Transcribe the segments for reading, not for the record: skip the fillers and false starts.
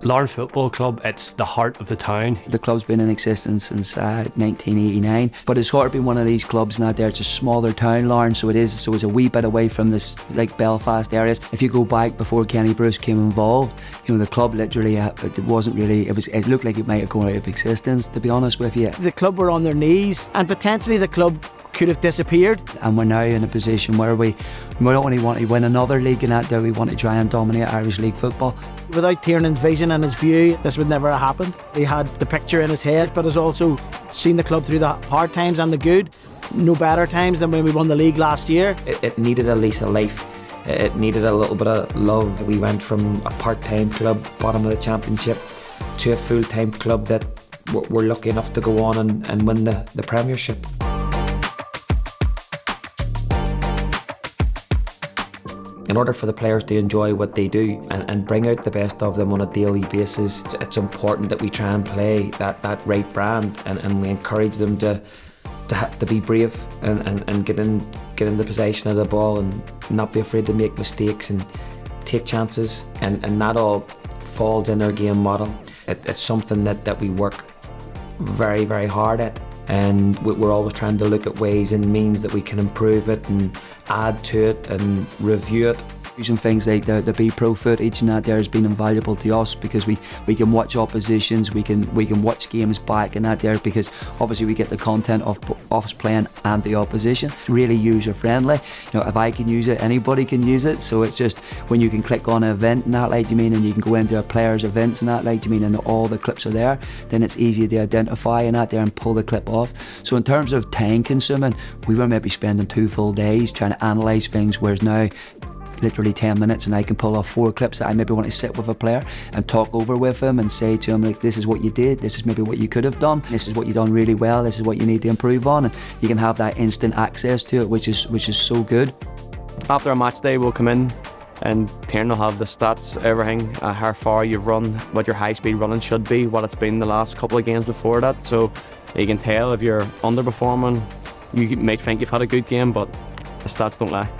Larne Football Club, it's the heart of the town. The club's been in existence since 1989, but it's sort of been one of these clubs now there. It's a smaller town, Larne, so it's a wee bit away from this like Belfast areas. If you go back before Kenny Bruce came involved, you know, the club literally, it looked like it might have gone out of existence, to be honest with you. The club were on their knees, and potentially the club could have disappeared. And we're now in a position where we don't only want to win another league in that, we want to try and dominate Irish League football. Without Tiernan's vision and his view, this would never have happened. He had the picture in his head, but has also seen the club through the hard times and the good. No better times than when we won the league last year. It needed a lease of life. It needed a little bit of love. We went from a part-time club, bottom of the championship, to a full-time club that we're lucky enough to go on and win the Premiership. In order for the players to enjoy what they do and bring out the best of them on a daily basis, it's important that we try and play that right brand, and we encourage them to be brave and get in the possession of the ball and not be afraid to make mistakes and take chances, and that all falls in our game model. It's something that we work very, very hard at, and we're always trying to look at ways and means that we can improve it and add to it and review it. Using things like the Be Pro footage and that there has been invaluable to us, because we can watch oppositions, we can watch games back and that there, because obviously we get the content of us playing and the opposition. Really user friendly. You know, if I can use it, anybody can use it. So it's just when you can click on an event and that, like you mean, and you can go into a player's events and that, like you mean, and all the clips are there, then it's easy to identify and that there and pull the clip off. So in terms of time consuming, we were maybe spending 2 full days trying to analyse things, whereas now literally 10 minutes and I can pull off 4 clips that I maybe want to sit with a player and talk over with him and say to him, like, this is what you did, this is maybe what you could have done, this is what you done really well, this is what you need to improve on, and you can have that instant access to it, which is so good. After a match day, we'll come in and Tiernan will have the stats, everything, how far you've run, what your high speed running should be, what it's been the last couple of games before that, so you can tell if you're underperforming. You might think you've had a good game, but the stats don't lie.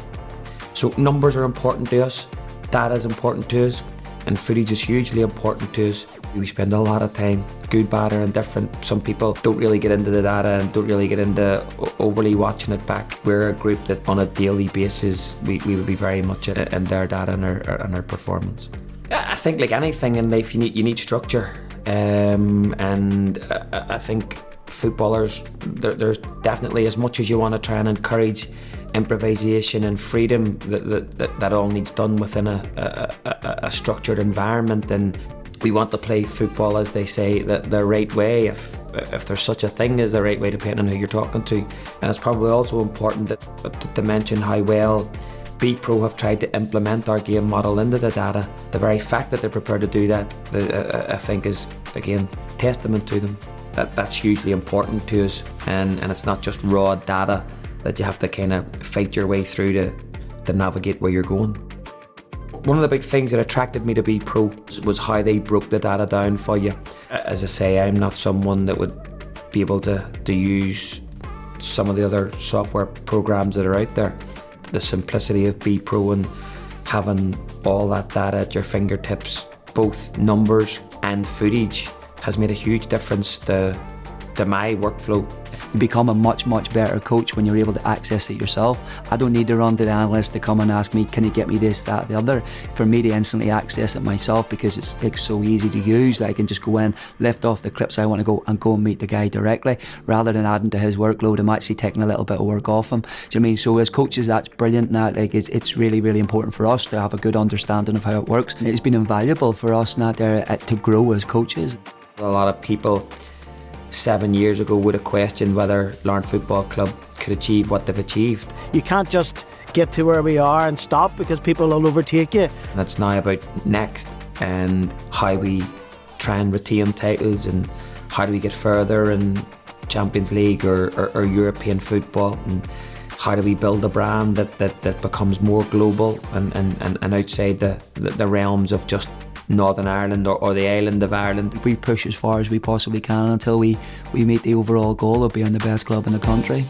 So numbers are important to us, data is important to us, and footage is hugely important to us. We spend a lot of time, good, bad or indifferent. Some people don't really get into the data and don't really get into overly watching it back. We're a group that on a daily basis, we would be very much in their data and our performance. I think like anything in life, you need structure. And I think footballers, there's definitely, as much as you want to try and encourage improvisation and freedom, that all needs done within a structured environment, and we want to play football, as they say, the right way, if there's such a thing as the right way, depending on who you're talking to. And it's probably also important to mention how well Be Pro have tried to implement our game model into the data. The very fact that they're prepared to do that, I think, is again testament to them. That's hugely important to us, and it's not just raw data that you have to kind of fight your way through to navigate where you're going. One of the big things that attracted me to Be Pro was how they broke the data down for you. As I say, I'm not someone that would be able to use some of the other software programs that are out there. The simplicity of Be Pro and having all that data at your fingertips, both numbers and footage, has made a huge difference to my workflow. You become a much better coach when you're able to access it yourself. I don't need to run to the analyst to come and ask me, can you get me this, that, the other? For me to instantly access it myself, because it's so easy to use, I can just go in, lift off the clips I want to go and meet the guy directly, rather than adding to his workload. I'm actually taking a little bit of work off him. Do you know what I mean? So as coaches, that's brilliant. That it's really important for us to have a good understanding of how it works. It's been invaluable for us to grow as coaches. A lot of people 7 years ago would have questioned whether Larne Football Club could achieve what they've achieved. You can't just get to where we are and stop, because people will overtake you. And it's now about next, and how we try and retain titles, and how do we get further in Champions League or European football, and how do we build a brand that becomes more global and outside the realms of just Northern Ireland or the island of Ireland. We push as far as we possibly can until we meet the overall goal of being the best club in the country.